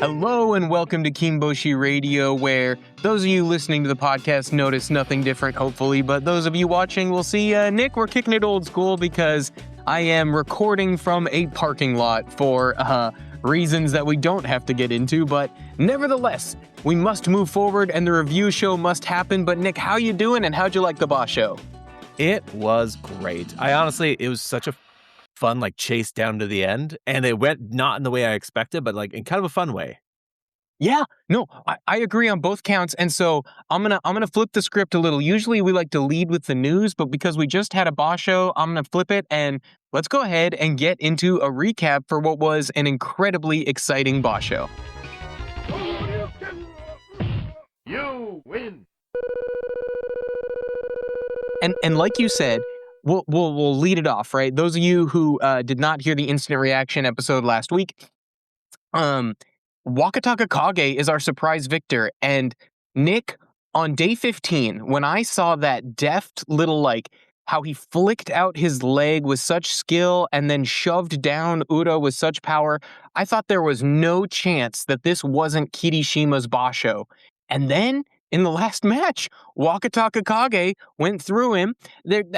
Hello and welcome to Kimboshi Radio, where those of you listening to the podcast notice nothing different, hopefully, but those of you watching will see, Nick, we're kicking it old school because I am recording from a parking lot for reasons that we don't have to get into, but nevertheless, we must move forward and the review show must happen. But Nick, how you doing and how'd you like the boss show? It was great. It was such a fun chase down to the end, and it went not in the way I expected, but in kind of a fun way. Yeah, no, I agree on both counts, and so I'm gonna flip the script a little. Usually we like to lead with the news, but because we just had a boss show, I'm gonna flip it, and let's go ahead and get into a recap for what was an incredibly exciting boss show. You win. And like you said, we'll lead it off, right? Those of you who did not hear the instant reaction episode last week, Wakatakakage is our surprise victor. And Nick, on day 15, when I saw that deft little how he flicked out his leg with such skill and then shoved down Ura with such power, I thought there was no chance that this wasn't Kirishima's boss show. And then in the last match, Wakatakakage went through him.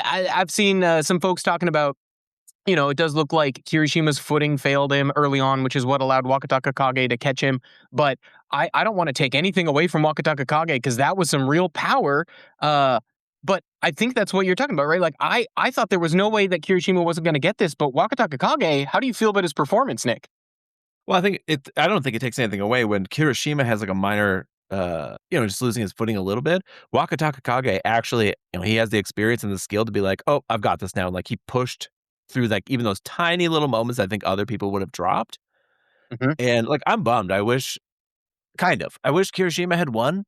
I've seen some folks talking about, it does look like Kirishima's footing failed him early on, which is what allowed Wakatakakage to catch him. But I don't want to take anything away from Wakatakakage because that was some real power. But I think that's what you're talking about, right? I thought there was no way that Kirishima wasn't going to get this. But Wakatakakage, how do you feel about his performance, Nick? Well, I don't think it takes anything away when Kirishima has a minor just losing his footing a little bit. Wakatakakage actually, he has the experience and the skill to be oh, I've got this now. He pushed through even those tiny little moments I think other people would have dropped. Mm-hmm. And I'm bummed. I wish Kirishima had won,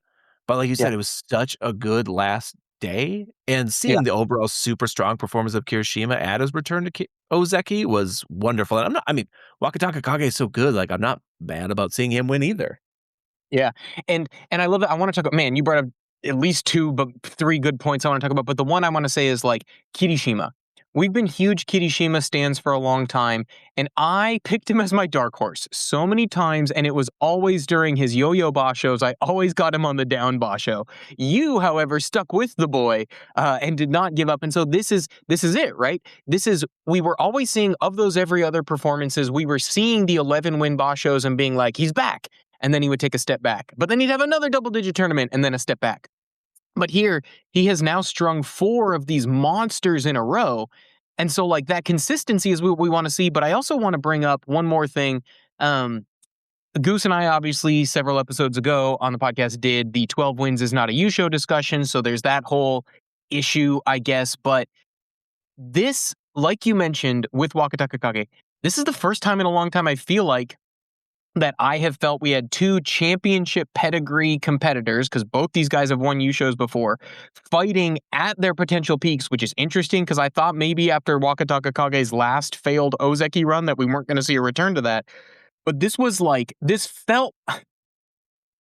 but like you said, it was such a good last day. And seeing the overall super strong performance of Kirishima at his return to Ozeki was wonderful. And Wakatakakage is so good. I'm not mad about seeing him win either. Yeah, and I love it. I want to talk about, man, you brought up at least two, but three good points I want to talk about. But the one I want to say is Kirishima. We've been huge Kirishima stans for a long time, and I picked him as my dark horse so many times, and it was always during his yo-yo boss shows. I always got him on the down boss show. You, however, stuck with the boy and did not give up, and so this is it, right? We were always seeing, of those every other performances, we were seeing the 11-win boss shows and being he's back. And then he would take a step back. But then he'd have another double-digit tournament and then a step back. But here, he has now strung 4 of these monsters in a row. And so, that consistency is what we want to see. But I also want to bring up one more thing. Goose and I, obviously, several episodes ago on the podcast did the 12 wins is not a U-show discussion. So there's that whole issue, I guess. But this, like you mentioned with Wakatakakage, this is the first time in a long time I feel that I have felt we had 2 championship pedigree competitors, because both these guys have won U-shows before, fighting at their potential peaks, which is interesting because I thought maybe after Wakatakakage's last failed Ozeki run that we weren't going to see a return to that. But this was this felt...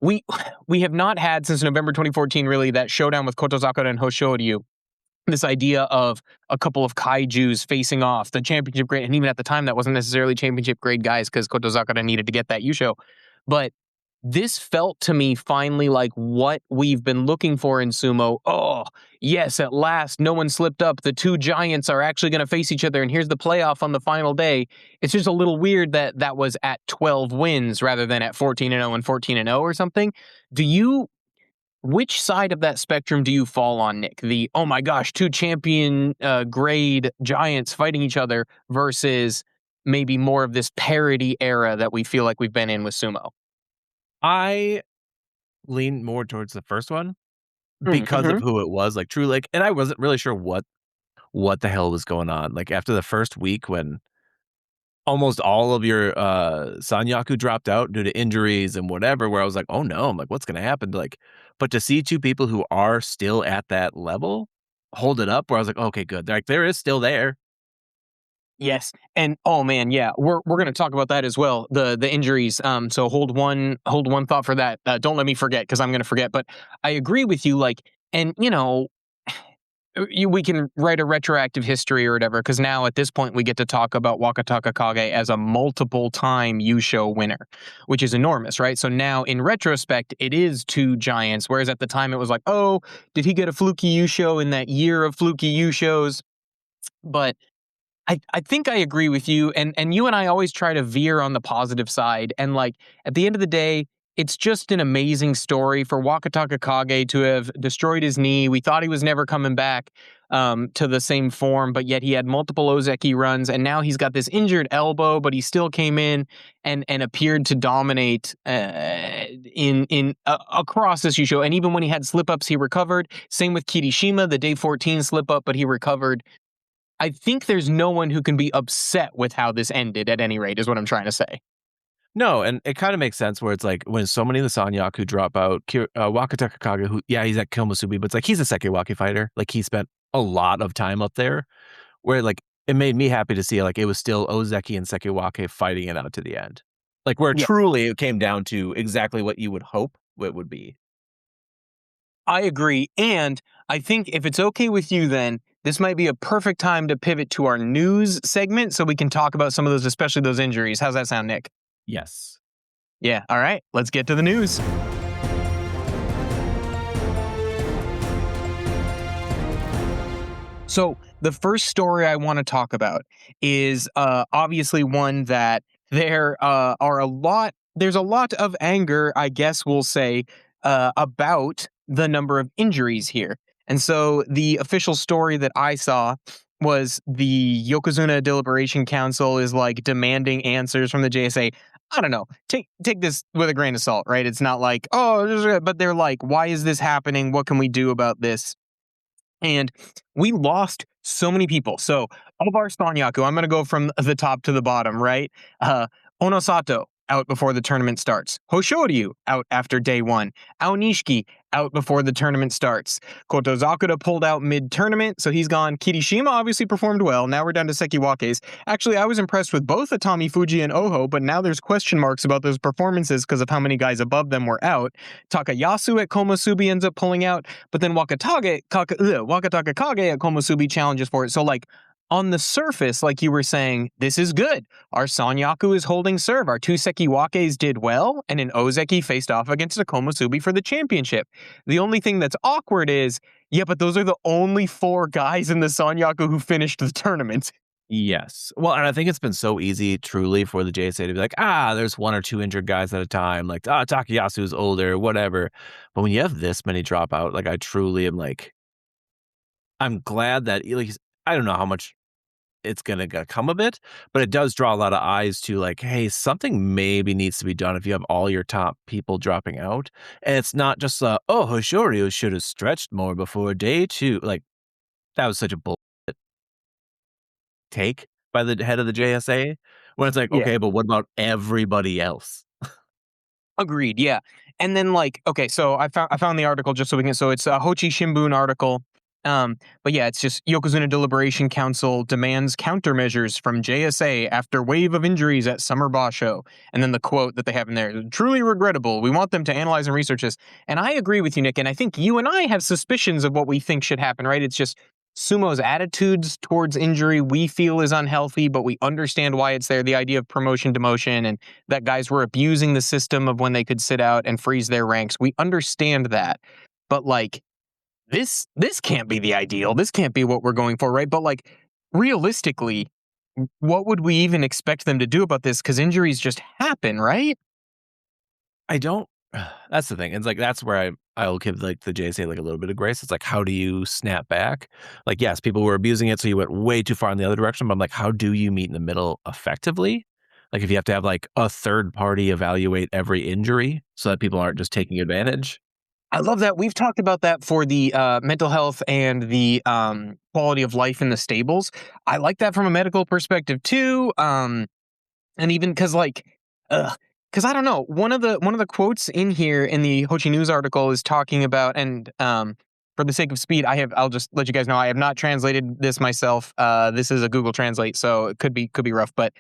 We have not had since November 2014 really that showdown with Kotosakura and Hoshoryu. This idea of a couple of kaijus facing off the championship grade, and even at the time that wasn't necessarily championship grade guys because Kotosakura needed to get that U-show. But this felt to me finally like what we've been looking for in sumo. Oh, yes, at last, no one slipped up. The 2 giants are actually going to face each other, and here's the playoff on the final day. It's just a little weird that was at 12 wins rather than at 14-0 and 14-0 or something. Which side of that spectrum do you fall on, Nick? The, oh my gosh, 2 champion grade giants fighting each other versus maybe more of this parody era that we feel like we've been in with sumo? I lean more towards the first one because of who it was, truly, and I wasn't really sure what the hell was going on. After the first week when almost all of your Sanyaku dropped out due to injuries and whatever, where I was oh no, I'm what's going to happen? But to see 2 people who are still at that level hold it up, where I was okay, good. There is still there. Yes, and oh man, yeah, we're going to talk about that as well. The injuries. So hold one thought for that. Don't let me forget because I'm going to forget. But I agree with you. And we can write a retroactive history or whatever, because now at this point we get to talk about Wakatakakage as a multiple-time Yusho winner, which is enormous, right? So now in retrospect, it is two giants, whereas at the time it was like, oh, did he get a fluky Yusho in that year of fluky Yushos? But I think I agree with you, and you and I always try to veer on the positive side, and like at the end of the day, it's just an amazing story for Wakatakakage to have destroyed his knee. We thought he was never coming back to the same form, but yet he had multiple Ozeki runs, and now he's got this injured elbow, but he still came in and appeared to dominate across this show. And even when he had slip ups, he recovered. Same with Kirishima, the day 14 slip up, but he recovered. I think there's no one who can be upset with how this ended, at any rate, is what I'm trying to say. No, and it kind of makes sense where it's like when so many of the Sanyaku drop out, Wakatakakage, who, yeah, he's at Komusubi, but it's like he's a Sekiwake fighter. Like he spent a lot of time up there where like it made me happy to see like it was still Ozeki and Sekiwake fighting it out to the end. Like where truly it came down to exactly what you would hope it would be. I agree. And I think if it's okay with you, then this might be a perfect time to pivot to our news segment so we can talk about some of those, especially those injuries. How's that sound, Nick? Yes. Yeah. All right. Let's get to the news. So the first story I want to talk about is obviously one that there's a lot of anger, I guess we'll say, about the number of injuries here. And so the official story that I saw was the Yokozuna Deliberation Council is like demanding answers from the JSA. I don't know. Take this with a grain of salt, right? It's not like, but they're like, why is this happening? What can we do about this? And we lost so many people. So of our Sanyaku, I'm going to go from the top to the bottom, right? Onosato, out before the tournament starts. Hoshoryu, out after day one. Aonishiki, out before the tournament starts. Kotozakura pulled out mid-tournament, so he's gone. Kirishima obviously performed well. Now we're down to Sekiwake's. Actually, I was impressed with both Atamifuji and Oho, but now there's question marks about those performances because of how many guys above them were out. Takayasu at Komusubi ends up pulling out, but then Wakatakakage at Komusubi challenges for it. So, like, on the surface, like you were saying, this is good. Our Sanyaku is holding serve. Our two Sekiwakes did well, and an Ozeki faced off against a Komusubi for the championship. The only thing that's awkward is, yeah, but those are the only 4 guys in the Sanyaku who finished the tournament. Yes. Well, and I think it's been so easy, truly, for the JSA to be like, there's 1 or 2 injured guys at a time. Like, Takayasu's older, whatever. But when you have this many drop out, like, I truly am like, I'm glad that, like, I don't know how much it's going to come of it, but it does draw a lot of eyes to like, hey, something maybe needs to be done if you have all your top people dropping out. And it's not just, Hoshoryu should have stretched more before day 2. Like, that was such a bullshit take by the head of the JSA when it's like, okay, but what about everybody else? Agreed. Yeah. And then like, okay, so I found the article just so we can, so it's a Hochi Shimbun article. But yeah, it's just Yokozuna Deliberation Council demands countermeasures from JSA after wave of injuries at Summer Basho. And then the quote that they have in there, truly regrettable. We want them to analyze and research this. And I agree with you, Nick. And I think you and I have suspicions of what we think should happen, right? It's just Sumo's attitudes towards injury we feel is unhealthy, but we understand why it's there. The idea of promotion, demotion, and that guys were abusing the system of when they could sit out and freeze their ranks. We understand that. But like, this can't be the ideal. This can't be what we're going for, right? But like, realistically, what would we even expect them to do about this? Because injuries just happen, right? I don't. That's the thing. It's like that's where I'll give like the JSA like a little bit of grace. It's like, how do you snap back? Like, yes, people were abusing it, so you went way too far in the other direction. But I'm like, how do you meet in the middle effectively? Like, if you have to have like a third party evaluate every injury so that people aren't just taking advantage. I love that. We've talked about that for the mental health and the quality of life in the stables. I like that from a medical perspective too. And even because like, because I don't know, one of the quotes in here in the Hochi News article is talking about, and for the sake of speed, I'll just let you guys know I have not translated this myself. This is a Google Translate, so it could be rough, but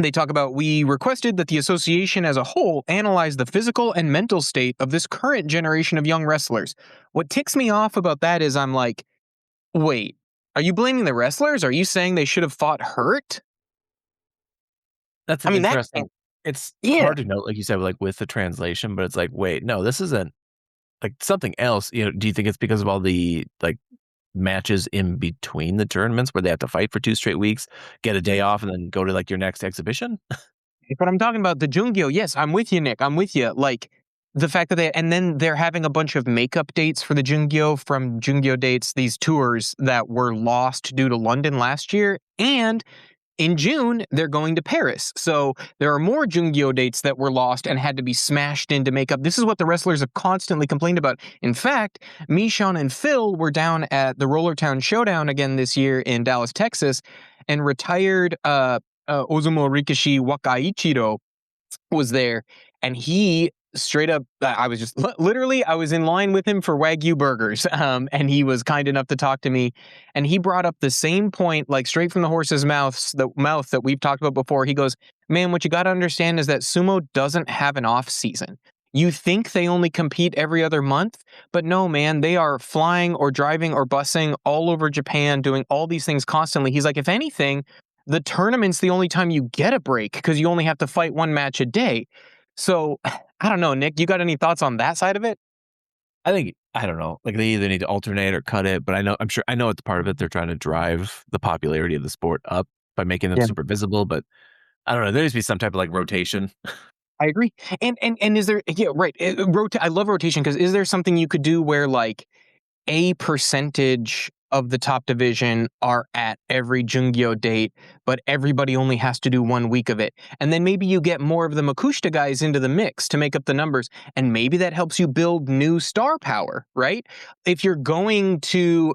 they talk about, we requested that the association as a whole analyze the physical and mental state of this current generation of young wrestlers. What ticks me off about that is I'm like, wait, are you blaming the wrestlers? Are you saying they should have fought hurt? That's I an mean, that, interesting. It's yeah. hard to know, like you said, like with the translation, but it's like, wait, no, this isn't like something else. Do you think it's because of all the like matches in between the tournaments where they have to fight for 2 straight weeks, get a day off, and then go to like your next exhibition? But I'm talking about the Jungyo. Yes, I'm with you, Nick. I'm with you. Like the fact that and then they're having a bunch of makeup dates for the Jungyo from Jungyo dates, these tours that were lost due to London last year. And in June, they're going to Paris. So there are more Jungyo dates that were lost and had to be smashed into makeup. This is what the wrestlers have constantly complained about. In fact, Mishon and Phil were down at the Rollertown Showdown again this year in Dallas, Texas, and retired Ozumo Rikishi Wakaichiro was there, and he straight up, I was just literally, I was in line with him for Wagyu burgers, and he was kind enough to talk to me, and he brought up the same point, like straight from the horse's mouth, that we've talked about before. He goes, man, what you got to understand is that sumo doesn't have an off season. You think they only compete every other month, but no, man, they are flying or driving or busing all over Japan, doing all these things constantly. He's like, if anything, the tournament's the only time you get a break because you only have to fight one match a day. So I don't know, Nick, you got any thoughts on that side of it? I don't know. Like they either need to alternate or cut it, but I know it's part of it. They're trying to drive the popularity of the sport up by making them Yeah. super visible, but I don't know. There needs to be some type of like rotation. I agree. And is there, yeah, right. I love rotation because is there something you could do where like a percentage of the top division are at every Jungyo date, but everybody only has to do 1 week of it. And then maybe you get more of the Makushita guys into the mix to make up the numbers. And maybe that helps you build new star power, right? If you're going to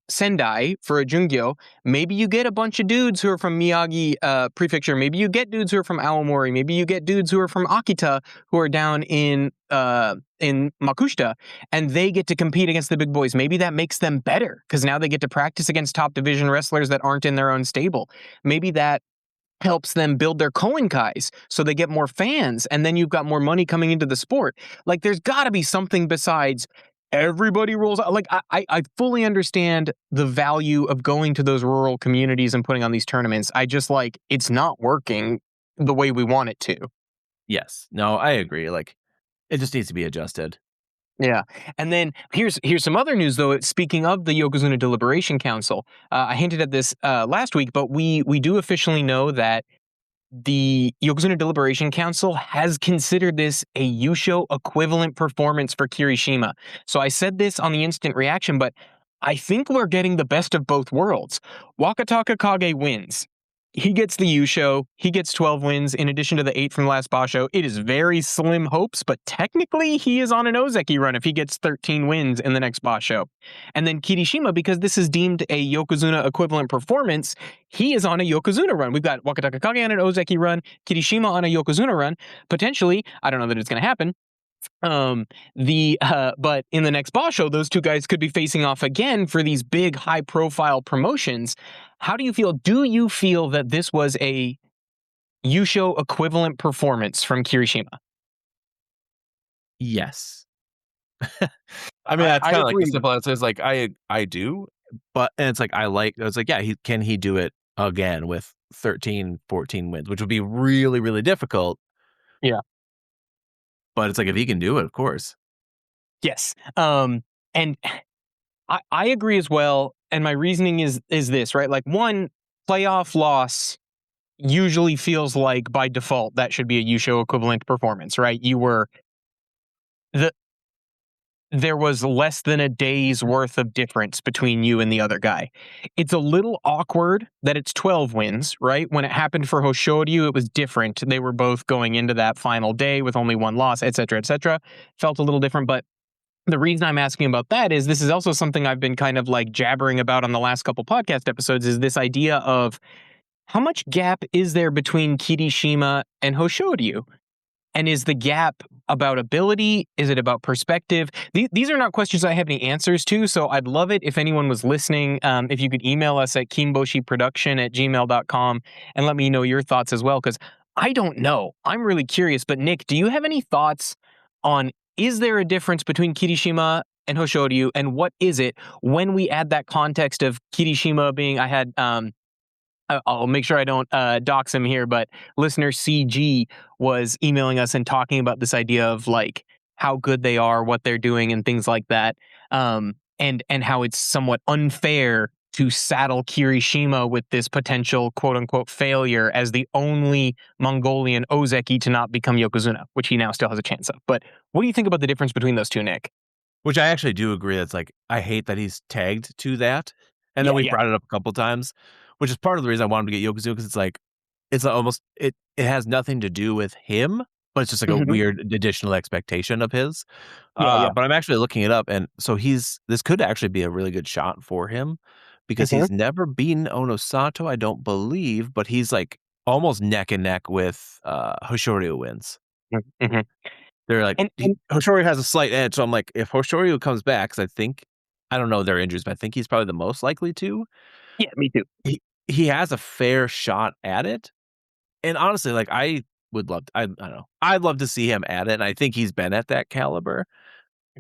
Sendai for a Jungyo, maybe you get a bunch of dudes who are from Miyagi Prefecture. Maybe you get dudes who are from Aomori. Maybe you get dudes who are from Akita who are down in Makushita, and they get to compete against the big boys. Maybe that makes them better because now they get to practice against top division wrestlers that aren't in their own stable. Maybe that helps them build their Koenkais so they get more fans, and then you've got more money coming into the sport. Like there's got to be something besides everybody rolls out. Like I fully understand the value of going to those rural communities and putting on these tournaments. I just like it's not working the way we want it to. Yes. No, I agree. Like it just needs to be adjusted. Yeah, and then here's some other news though. Speaking of the Yokozuna Deliberation Council, I hinted at this last week, but we do officially know that the Yokozuna Deliberation Council has considered this a Yusho equivalent performance for Kirishima. So I said this on the instant reaction, but I think we're getting the best of both worlds. Wakatakakage wins. He gets the Yusho. He gets 12 wins in addition to the 8 from the last Basho. It is very slim hopes, but technically he is on an Ozeki run if he gets 13 wins in the next Basho. And then Kirishima, because this is deemed a Yokozuna equivalent performance, he is on a Yokozuna run. We've got Wakatakakage on an Ozeki run, Kirishima on a Yokozuna run. Potentially, I don't know that it's going to happen. But in the next Basho, those two guys could be facing off again for these big high profile promotions. How do you feel? Do you feel that this was a Yusho equivalent performance from Kirishima? Yes. I mean, that's I kind of like the agree. simple answer is like, I do, but, and it's like, it's like, yeah, can he do it again with 13, 14 wins, which would be really, really difficult. Yeah. But it's like, if he can do it, of course. Yes. And I agree as well. And my reasoning is this, right? Like one playoff loss usually feels like by default that should be a Yusho equivalent performance, right? There was less than a day's worth of difference between you and the other guy. It's a little awkward that it's 12 wins, right? When it happened for Hoshoryu, it was different. They were both going into that final day with only one loss, et cetera, et cetera. Felt a little different, but the reason I'm asking about that is this is also something I've been kind of like jabbering about on the last couple podcast episodes, is this idea of how much gap is there between Kirishima and Hoshoryu? And is the gap about ability? Is it about perspective? These are not questions I have any answers to, so I'd love it if anyone was listening, if you could email us at kimboshiproduction@gmail.com and let me know your thoughts as well, because I don't know. I'm really curious, but Nick, do you have any thoughts on, is there a difference between Kirishima and Hoshoryu, and what is it when we add that context of Kirishima being, I'll make sure I don't dox him here, but listener CG was emailing us and talking about this idea of like how good they are, what they're doing, and things like that, and how it's somewhat unfair to saddle Kirishima with this potential quote unquote failure as the only Mongolian Ozeki to not become Yokozuna, which he now still has a chance of. But what do you think about the difference between those two, Nick? Which I actually do agree. That's like, I hate that he's tagged to that. And then Yeah, we yeah. brought it up a couple times, which is part of the reason I wanted to get Yokozuna, because it's like, it's almost, it has nothing to do with him, but it's just like a Mhm. weird additional expectation of his. Yeah, yeah. But I'm actually looking it up. And so this could actually be a really good shot for him, because Mhm. he's never beaten Onosato, I don't believe, but he's like almost neck and neck with Hoshoryu wins. Mhm. They're like, And Hoshoryu has a slight edge, so I'm like, if Hoshoryu comes back, because I don't know their injuries, but I think he's probably the most likely to. yeah, me too. He has a fair shot at it, and honestly, like, I would love I don't know. I'd love to see him at it, and I think he's been at that caliber,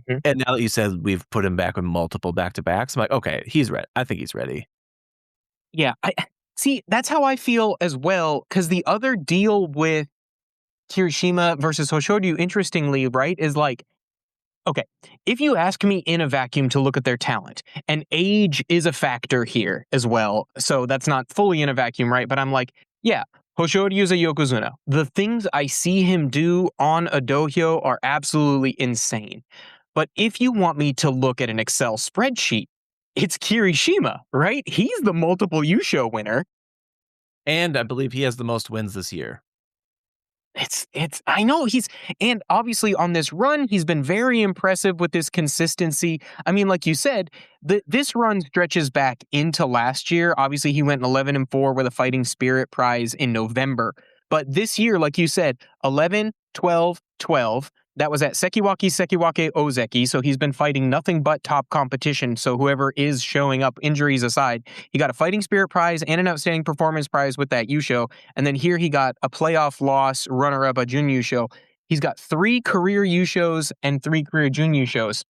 Mhm. and now that you said we've put him back with multiple back-to-backs, I'm like, "Okay, he's ready. I think he's ready." Yeah, I see. That's how I feel as well. Because the other deal with Kirishima versus Hoshoryu, interestingly, right, is like, okay, if you ask me in a vacuum to look at their talent, and age is a factor here as well, so that's not fully in a vacuum, right? But I'm like, yeah, Hoshoryu is a Yokozuna. The things I see him do on a dohyo are absolutely insane. But if you want me to look at an Excel spreadsheet, it's Kirishima, right? He's the multiple Yusho winner. And I believe he has the most wins this year. It's I know and obviously on this run, he's been very impressive with this consistency. I mean, like you said, this run stretches back into last year. Obviously, he went 11-4 with a Fighting Spirit prize in November. But this year, like you said, 11, 12, 12. That was at Sekiwake Ozeki. So he's been fighting nothing but top competition. So whoever is showing up, injuries aside, he got a Fighting Spirit prize and an Outstanding Performance prize with that Yusho. And then here he got a playoff loss, runner-up, a Jun Yusho. He's got 3 career Yushos and 3 career Jun Yushos.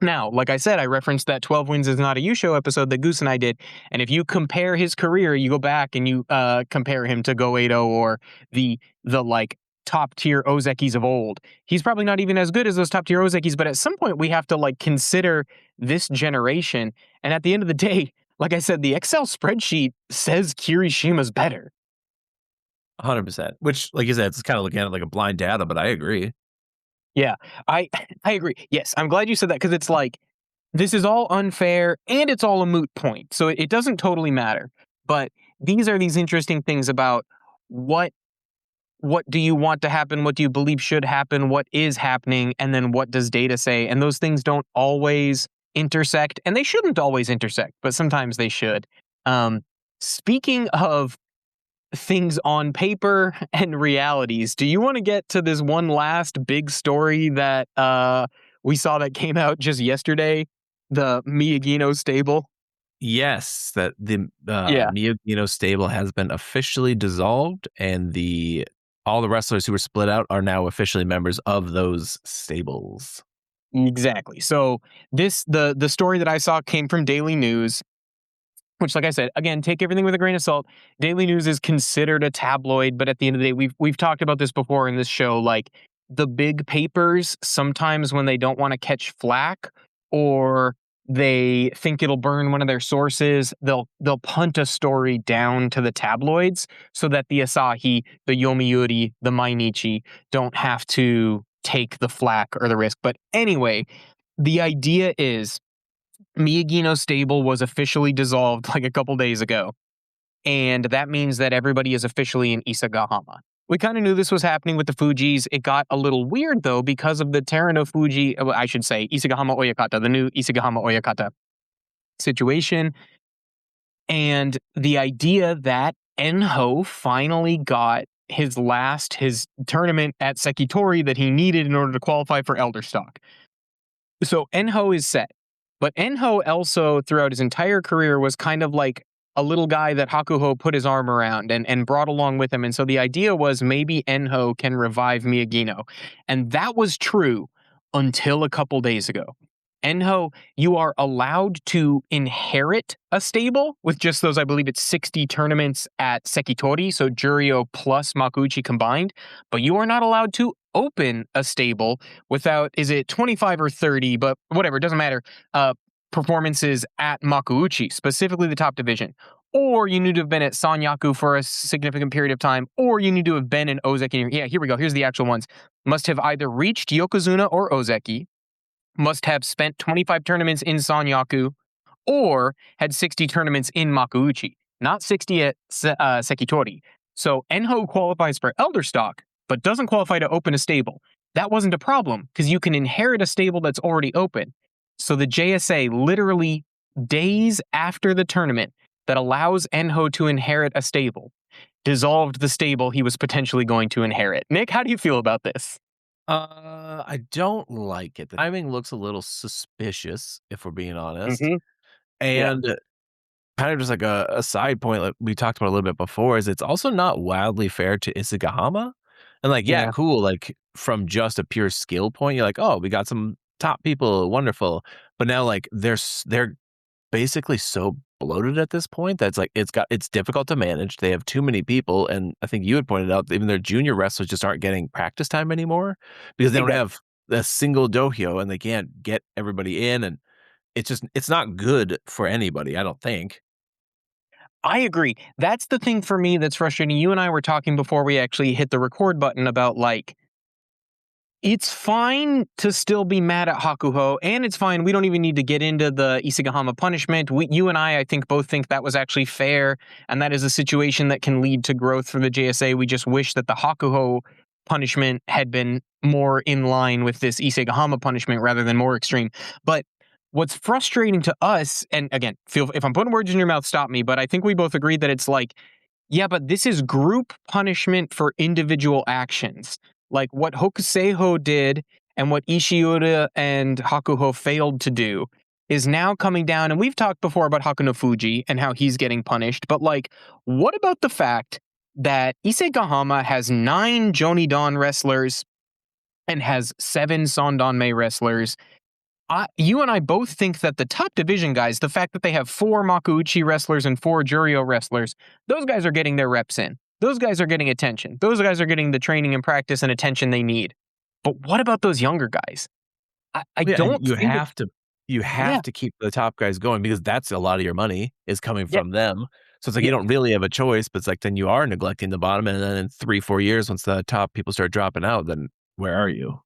Now, like I said, I referenced that 12 wins is not a Yusho episode that Goose and I did. And if you compare his career, you go back and you compare him to Go-Edo or the like top tier Ozekis of old. He's probably not even as good as those top tier Ozekis, but at some point we have to like consider this generation. And at the end of the day, like I said, the Excel spreadsheet says Kirishima's better. 100%. Which, like you said, it's kind of looking at it like a blind data, but I agree. Yeah, I I agree. Yes, I'm glad you said that because it's like this is all unfair and it's all a moot point. So it doesn't totally matter. But these are these interesting things about what what do you want to happen, what do you believe should happen, what is happening, and then what does data say? And those things don't always intersect, and they shouldn't always intersect, but sometimes they should. Um, Speaking of things on paper and realities, do you want to get to this one last big story that we saw that came out just yesterday? The Miyagino stable? Yes, that the Yeah, Miyagino stable has been officially dissolved, and all the wrestlers who were split out are now officially members of those stables. exactly. So the story that I saw came from Daily News, which, like I said, again, take everything with a grain of salt. Daily News is considered a tabloid, but at the end of the day, we've talked about this before in this show. Like the big papers, sometimes when they don't want to catch flack or they think it'll burn one of their sources, they'll punt a story down to the tabloids so that the Asahi, the Yomiuri, the Mainichi don't have to take the flack or the risk. But anyway, the idea is Miyagino stable was officially dissolved like a couple days ago. And that means that everybody is officially in Isagahama. We kind of knew this was happening with the Fujis. It got a little weird though because of the Terano Fuji, I should say Isagahama Oyakata, the new Isagahama Oyakata situation. And the idea that Enho finally got his tournament at Sekitori that he needed in order to qualify for Elder Stock. So Enho is set. But Enho also, throughout his entire career, was kind of like a little guy that Hakuho put his arm around and brought along with him. And so the idea was maybe Enho can revive Miyagino. And that was true until a couple days ago. Enho, you are allowed to inherit a stable with just those, I believe it's 60 tournaments at Sekitori, so Juryo plus Makuuchi combined, but you are not allowed to open a stable without, is it 25 or 30, but whatever, it doesn't matter, performances at Makuuchi, specifically the top division. Or you need to have been at Sanyaku for a significant period of time, or you need to have been in Ozeki. Yeah, here we go. Here's the actual ones. Must have either reached Yokozuna or Ozeki, must have spent 25 tournaments in Sanyaku, or had 60 tournaments in Makuuchi, not 60 at Sekitori. So Enho qualifies for Elder Stock, but doesn't qualify to open a stable. That wasn't a problem, because you can inherit a stable that's already open. So the JSA, literally days after the tournament that allows Enho to inherit a stable, dissolved the stable he was potentially going to inherit. Nick, how do you feel about this? I don't like it. The timing looks a little suspicious, if we're being honest. Mm-hmm. Yeah. And kind of just like a side point, like we talked about a little bit before, is it's also not wildly fair to Isagahama. And like, yeah, Yeah. cool. Like from just a pure skill point, you're like, oh, we got some top people, wonderful. But now like they're basically so bloated at this point that's like it's difficult to manage. They have too many people, and I think you had pointed out even their junior wrestlers just aren't getting practice time anymore because they don't have a single dohyo and they can't get everybody in, and it's not good for anybody, I don't think. I agree. That's the thing for me that's frustrating. You and I were talking before we actually hit the record button about like, it's fine to still be mad at Hakuho, and it's fine. We don't even need to get into the Isagahama punishment. You and I think, both think that was actually fair, and that is a situation that can lead to growth for the JSA. We just wish that the Hakuho punishment had been more in line with this Isagahama punishment rather than more extreme. But what's frustrating to us, and again, if I'm putting words in your mouth, stop me, but I think we both agreed that it's like, yeah, but this is group punishment for individual actions. Like what Hokuseiho did and what Ishiura and Hakuho failed to do is now coming down. And we've talked before about Hakuno Fuji and how he's getting punished. But like, what about the fact that Isegahama has 9 Jonidan wrestlers and has 7 Sandanmei wrestlers? You and I both think that the top division guys, the fact that they have 4 Makuuchi wrestlers and 4 Juryo wrestlers, those guys are getting their reps in. Those guys are getting attention. Those guys are getting the training and practice and attention they need. But what about those younger guys? I don't. You have to keep the top guys going because that's a lot of your money is coming from them. So it's like you don't really have a choice, but it's like then you are neglecting the bottom, and then in 3-4 years, once the top people start dropping out, then where are you?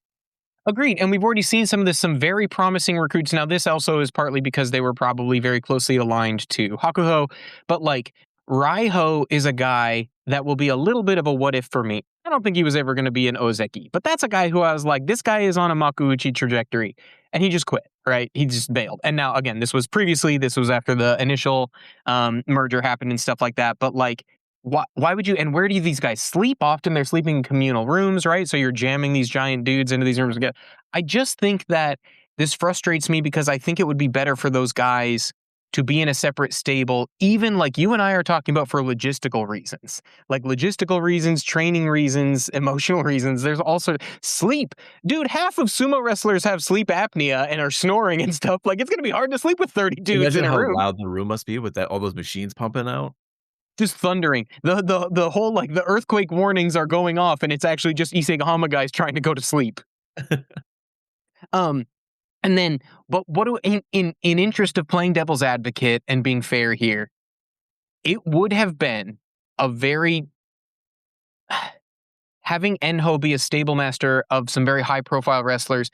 Agreed. And we've already seen some very promising recruits. Now, this also is partly because they were probably very closely aligned to Hakuho, but like Raiho is a guy that will be a little bit of a what if for me. I don't think he was ever going to be an Ozeki, but that's a guy who I was like, this guy is on a Makuuchi trajectory, and he just quit, right? He just bailed. And now, again, this was after the initial merger happened and stuff like that, but like, why would you, and where do these guys sleep? Often they're sleeping in communal rooms, right? So you're jamming these giant dudes into these rooms together. I just think that this frustrates me because I think it would be better for those guys to be in a separate stable, even like you and I are talking about for logistical reasons, training reasons, emotional reasons. There's also sleep. Dude, half of sumo wrestlers have sleep apnea and are snoring and stuff. Like, it's going to be hard to sleep with 30 dudes in a room. Imagine how loud the room must be with all those machines pumping out. Just thundering. The whole, like, the earthquake warnings are going off, and it's actually just Isegahama guys trying to go to sleep. And then, but what do in interest of playing devil's advocate and being fair here, it would have been a very having Enho be a stable master of some very high profile wrestlers.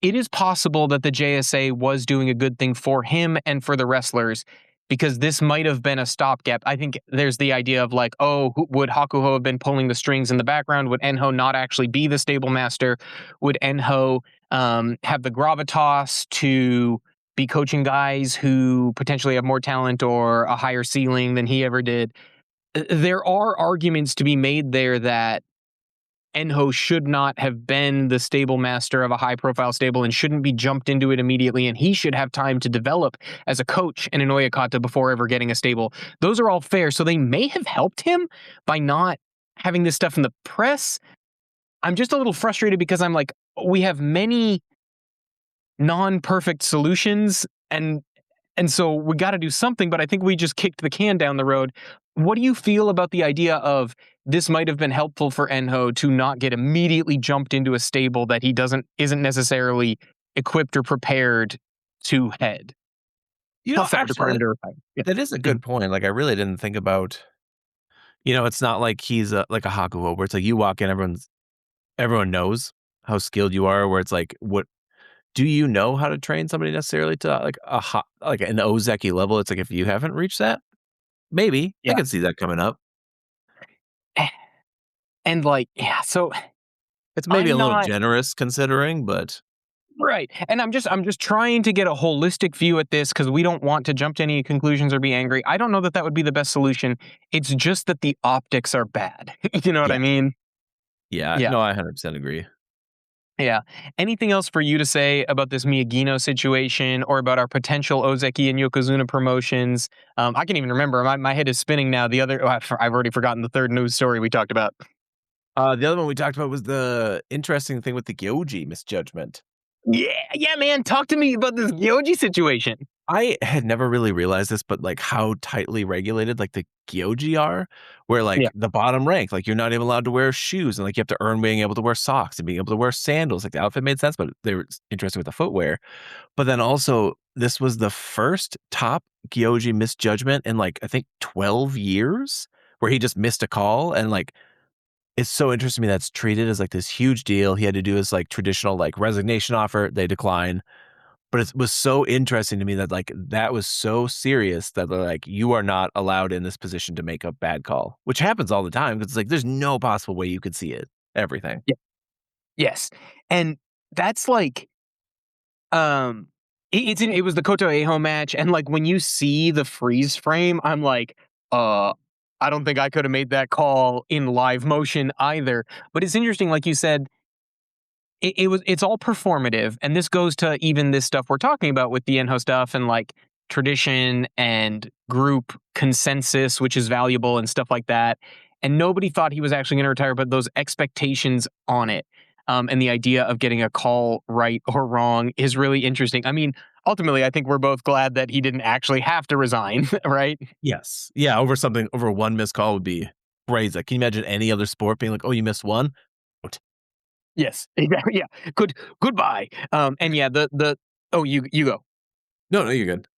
It is possible that the JSA was doing a good thing for him and for the wrestlers, because this might have been a stopgap. I think there's the idea of like, oh, would Hakuho have been pulling the strings in the background? Would Enho not actually be the stable master? Would Enho have the gravitas to be coaching guys who potentially have more talent or a higher ceiling than he ever did? there are arguments to be made there that Enho should not have been the stable master of a high profile stable and shouldn't be jumped into it immediately. And he should have time to develop as a coach and an Oyakata before ever getting a stable. Those are all fair. So they may have helped him by not having this stuff in the press. I'm just a little frustrated because I'm like, we have many non-perfect solutions and so we got to do something, but I think we just kicked the can down the road. What do you feel about the idea of this might have been helpful for Enho to not get immediately jumped into a stable that he isn't necessarily equipped or prepared to head? Actually, that is a good point. Like, I really didn't think about, it's not like he's like a Hakuho where it's like you walk in, everyone knows how skilled you are, where it's like, what do you know how to train somebody necessarily to like like an Ozeki level? It's like, if you haven't reached that, maybe I can see that coming up. And like, yeah, so it's maybe a little generous considering, but right. And I'm just trying to get a holistic view at this because we don't want to jump to any conclusions or be angry. I don't know that would be the best solution. It's just that the optics are bad. You know what I mean? Yeah. No, I 100% agree. Yeah. Anything else for you to say about this Miyagino situation or about our potential Ozeki and Yokozuna promotions? I can't even remember. My head is spinning now. I've already forgotten the third news story we talked about. The other one we talked about was the interesting thing with the Gyoji misjudgment. Yeah, man. Talk to me about this Gyoji situation. I had never really realized this, but like how tightly regulated like the Gyoji are, where like the bottom rank, like you're not even allowed to wear shoes and like you have to earn being able to wear socks and being able to wear sandals. Like the outfit made sense, but they were interested with the footwear. But then also this was the first top Gyoji misjudgment in like, I think 12 years where he just missed a call. And like, it's so interesting to me that's treated as like this huge deal. He had to do his like traditional like resignation offer. They decline. But it was so interesting to me that like that was so serious that they're like, you are not allowed in this position to make a bad call, which happens all the time because it's like there's no possible way you could see it. Everything. Yeah. Yes. And that's like it was the Koto Eho match, and like when you see the freeze frame, I'm like, I don't think I could have made that call in live motion either. But it's interesting, like you said, it's all performative, and this goes to even this stuff we're talking about with the Enho stuff and like tradition and group consensus, which is valuable and stuff like that. And nobody thought he was actually going to retire, but those expectations on it, and the idea of getting a call right or wrong is really interesting. I mean, ultimately, I think we're both glad that he didn't actually have to resign, right? Yes. Yeah. Over one missed call would be crazy. Can you imagine any other sport being like, oh, you missed one? Yes. Exactly. Yeah. Goodbye. And yeah, you go. No, you're good.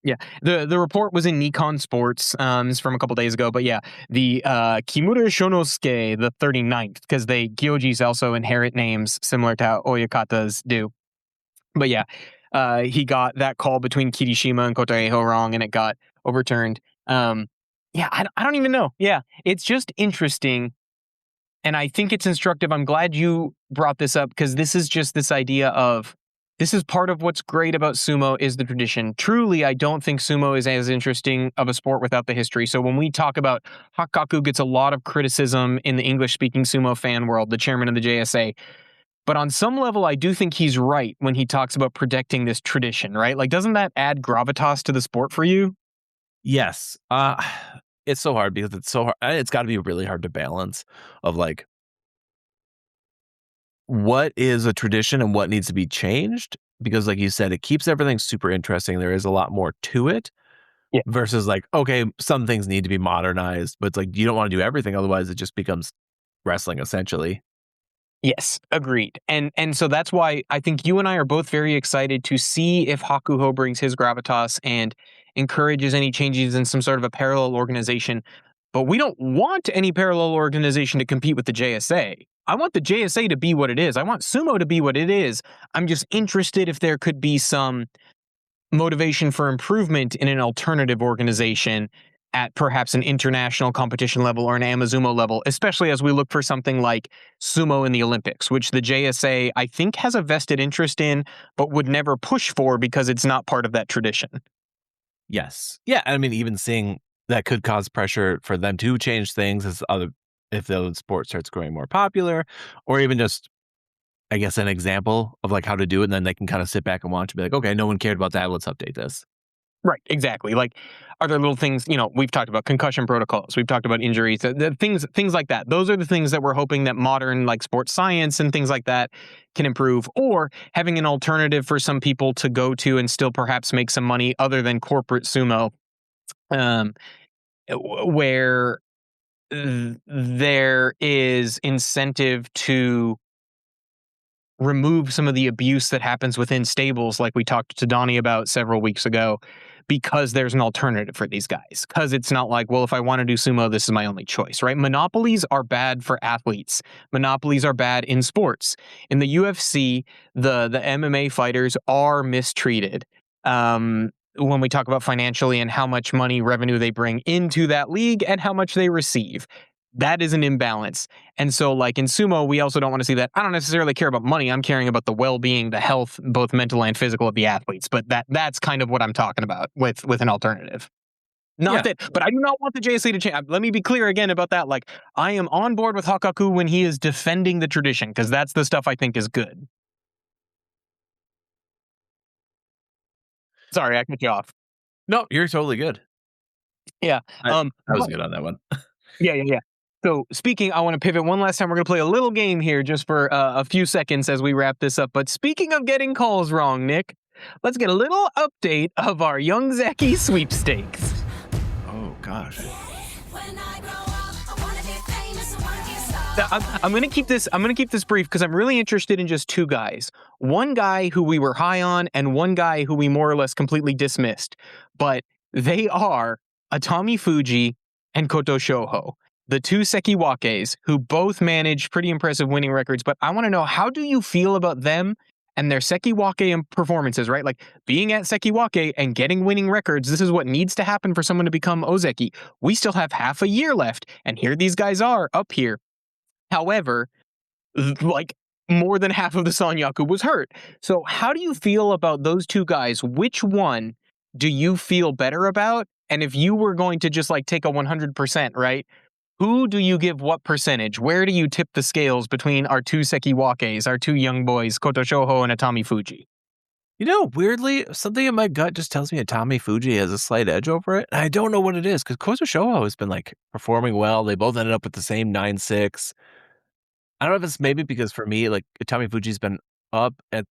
Yeah. The report was in Nikon Sports. It's from a couple days ago, but yeah, the Kimura Shonosuke, the 39th, because Gyojis also inherit names similar to how Oyakatas do. But yeah, he got that call between Kirishima and Koto Eho wrong, and it got overturned. Yeah, I don't even know. Yeah, it's just interesting. And I think it's instructive. I'm glad you brought this up because this is just this idea of this is part of what's great about sumo is the tradition. Truly, I don't think sumo is as interesting of a sport without the history. So when we talk about Hakaku gets a lot of criticism in the English-speaking sumo fan world, the chairman of the JSA. But on some level, I do think he's right when he talks about protecting this tradition, right? Like, doesn't that add gravitas to the sport for you? Yes. It's so hard because it's so hard. It's got to be really hard to balance of like, what is a tradition and what needs to be changed? Because like you said, it keeps everything super interesting. There is a lot more to it versus like, okay, some things need to be modernized, but it's like, you don't want to do everything. Otherwise it just becomes wrestling essentially. Yes, agreed. And so that's why I think you and I are both very excited to see if Hakuho brings his gravitas and encourages any changes in some sort of a parallel organization. But we don't want any parallel organization to compete with the JSA. I want the JSA to be what it is. I want sumo to be what it is. I'm just interested if there could be some motivation for improvement in an alternative organization at perhaps an international competition level or an Amazumo level, especially as we look for something like sumo in the Olympics, which the JSA, I think, has a vested interest in, but would never push for because it's not part of that tradition. Yes. Yeah. I mean, even seeing that could cause pressure for them to change things if the sport starts growing more popular, or even just, I guess, an example of like how to do it, and then they can kind of sit back and watch and be like, okay, no one cared about that. Let's update this. Right, exactly. Like, are there little things, we've talked about concussion protocols, we've talked about injuries, the things like that. Those are the things that we're hoping that modern like sports science and things like that can improve, or having an alternative for some people to go to and still perhaps make some money other than corporate sumo, um, where there is incentive to remove some of the abuse that happens within stables, like we talked to Donnie about several weeks ago, because there's an alternative for these guys. Because it's not like, well, if I want to do sumo, this is my only choice, right? Monopolies are bad for athletes. Monopolies are bad in sports. In the UFC, the MMA fighters are mistreated. When we talk about financially and how much money revenue they bring into that league and how much they receive. That is an imbalance. And so, like in sumo, we also don't want to see that. I don't necessarily care about money. I'm caring about the well-being, the health, both mental and physical of the athletes. But that's kind of what I'm talking about with an alternative. Not that, but I do not want the JSC to change. Let me be clear again about that. Like, I am on board with Hakaku when he is defending the tradition, because that's the stuff I think is good. Sorry, I cut you off. No, you're totally good. Yeah. I was good on that one. Yeah. So speaking, I want to pivot one last time. We're going to play a little game here just for a few seconds as we wrap this up. But speaking of getting calls wrong, Nick, let's get a little update of our Yung-zeki Sweepstakes. Oh, gosh. I'm going to keep this brief because I'm really interested in just two guys. One guy who we were high on and one guy who we more or less completely dismissed. But they are Atamifuji and Kotoshoho, the two Sekiwakes who both manage pretty impressive winning records. But I want to know, how do you feel about them and their Sekiwake performances, right? Like being at Sekiwake and getting winning records, this is what needs to happen for someone to become Ozeki. We still have half a year left, and here these guys are up here. However, like more than half of the Sanyaku was hurt. So how do you feel about those two guys? Which one do you feel better about? And if you were going to just like take a 100%, right? Who do you give what percentage? Where do you tip the scales between our two Sekiwakes, our two young boys, Kotoshoho and Atamifuji? Weirdly, something in my gut just tells me Atamifuji has a slight edge over it. And I don't know what it is, because Kotoshoho has been like performing well. They both ended up with the same 9-6. I don't know if it's maybe because for me, like Atamifuji's been up at,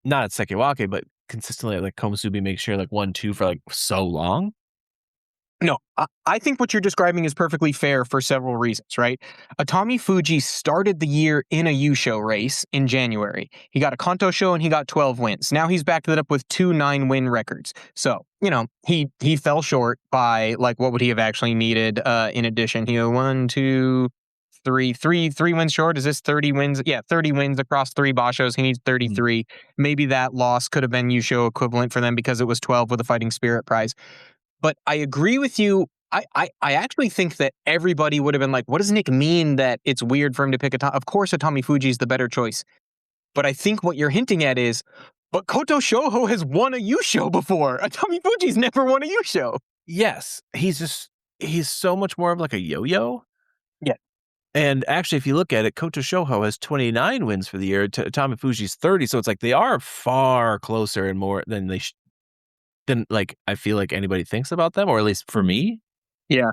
not at Sekiwake, but consistently at like Komusubi makes sure like 1-2 for like so long. No, I think what you're describing is perfectly fair for several reasons, right? Atamifuji started the year in a Yusho race in January. He got a Kanto show and he got 12 wins. Now he's backed it up with 2 9-win records. So, he fell short by, like, what would he have actually needed in addition? He had 1, 2, 3 wins short. Is this 30 wins? Yeah, 30 wins across 3 Bashos. He needs 33. Maybe that loss could have been Yusho equivalent for them because it was 12 with a Fighting Spirit prize. But I agree with you. I actually think that everybody would have been like, what does Nick mean that it's weird for him to pick Of course, Atamifuji is the better choice. But I think what you're hinting at is, but Kotoshoho has won a Yusho before. Atamifuji's never won a Yusho. Yes. He's so much more of like a yo-yo. Yeah. And actually, if you look at it, Kotoshoho has 29 wins for the year. Atamifuji's 30. So it's like they are far closer and more than than like I feel like anybody thinks about them, or at least for me. Yeah.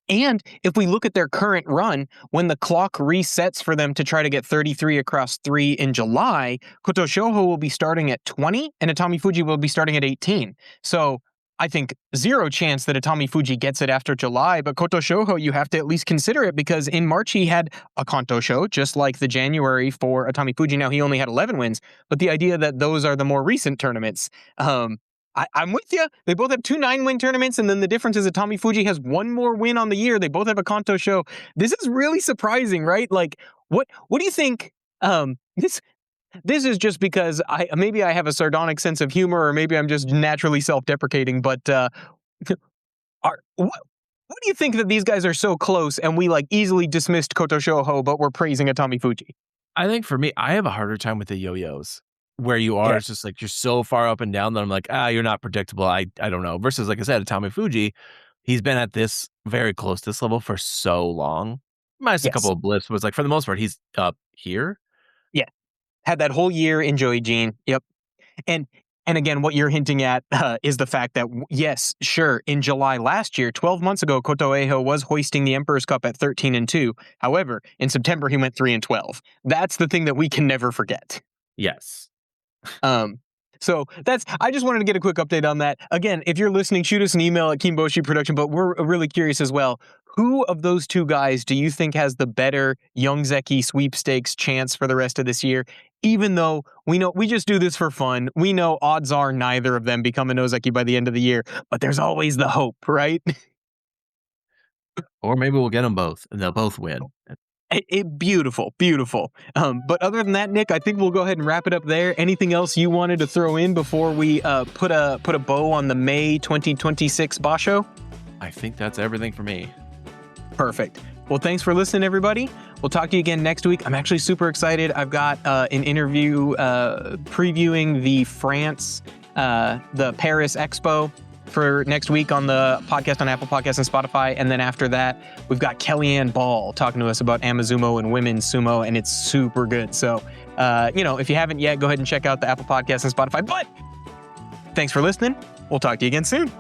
And if we look at their current run, when the clock resets for them to try to get 33 across 3 in July, Kotoshoho will be starting at 20 and Atamifuji will be starting at 18. So I think zero chance that Atamifuji gets it after July, but Kotoshoho, you have to at least consider it because in March he had a Kanto show, just like the January for Atamifuji. Now he only had 11 wins, but the idea that those are the more recent tournaments, I'm with you. They both have 2 9-win tournaments, and then the difference is Atamifuji has 1 more win on the year. They both have a Kanto show. This is really surprising, right? Like, what do you think? This is just because maybe I have a sardonic sense of humor, or maybe I'm just naturally self-deprecating. But what do you think that these guys are so close, and we like easily dismissed Kotoshoho, but we're praising Atamifuji? I think for me, I have a harder time with the yo-yos. Where you are, it's just like you're so far up and down that I'm like, you're not predictable. I don't know. Versus, like I said, Atamifuji, he's been at this very close to this level for so long. Minus a couple of blips, was like for the most part, he's up here. Yeah. Had that whole year in Joey Gene. Yep. And again, what you're hinting at is the fact that, yes, sure, in July last year, 12 months ago, Kotoeho was hoisting the Emperor's Cup at 13-2. However, in September, he went 3-12. That's the thing that we can never forget. Yes. So I just wanted to get a quick update on that. Again, if you're listening, shoot us an email at Kimboshi Production, but we're really curious as well. Who of those two guys do you think has the better Yung-zeki Sweepstakes chance for the rest of this year? Even though we know we just do this for fun, we know odds are neither of them become an Ozeki by the end of the year, but there's always the hope, right? Or maybe we'll get them both and they'll both win. Beautiful. But other than that, Nick, I think we'll go ahead and wrap it up there. Anything else you wanted to throw in before we put a bow on the May 2026 Basho? I think that's everything for me. Perfect. Well, thanks for listening, everybody. We'll talk to you again next week. I'm actually super excited. I've got an interview previewing the Paris Expo for next week on the podcast on Apple Podcasts and Spotify. And then after that, we've got Kellyanne Ball talking to us about Amazumo and women's sumo, and it's super good. So, if you haven't yet, go ahead and check out the Apple Podcasts and Spotify. But thanks for listening. We'll talk to you again soon.